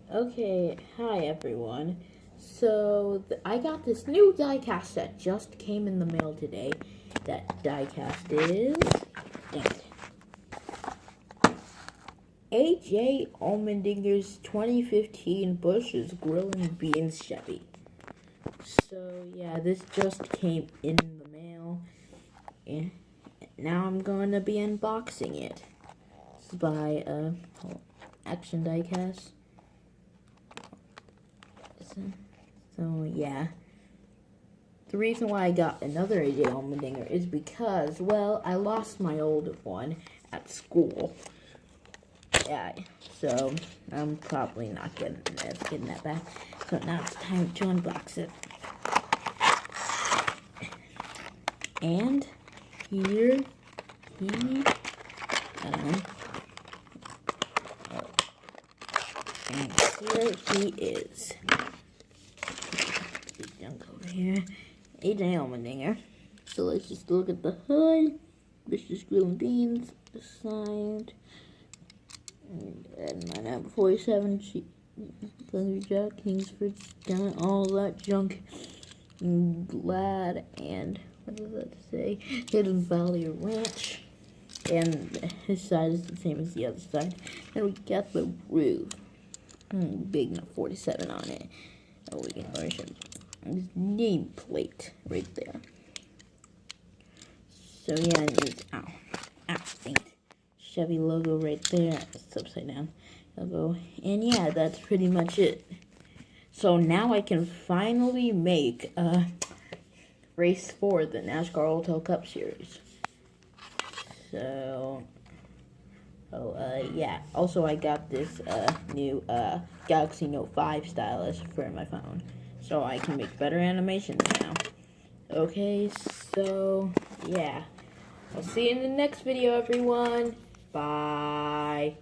Okay, hi everyone. So, I got this new diecast that just came in the mail today. That diecast is A.J. Almendinger's 2015 Bush's Grillin Beans Chevy. So, yeah, this just came in the mail. And now I'm going to be unboxing it. This is by Action Diecast. So yeah, the reason why I got another A.J. Almendinger is because, well, I lost my old one at school. Yeah, so I'm probably not getting that back. So now it's time to unbox it. And here he is. Junk over here. A.J. Almendinger. So let's just look at the hood. This is Grillin Beans, signed. And my number 47, Thunder Jack, Kingsford, Gun, all that junk. Glad, and what does that say? Hidden Valley Ranch. And his side is the same as the other side. And we got the roof. Big enough 47 on it. Oh, we can finish him. His nameplate right there. So yeah, and it's Chevy logo right there. It's upside down logo. And yeah, that's pretty much it. So now I can finally make race for the NASCAR Hotel Cup Series. So yeah. Also, I got this new Galaxy Note 5 stylus for my phone, so I can make better animations now. Okay, so yeah. I'll see you in the next video, everyone. Bye.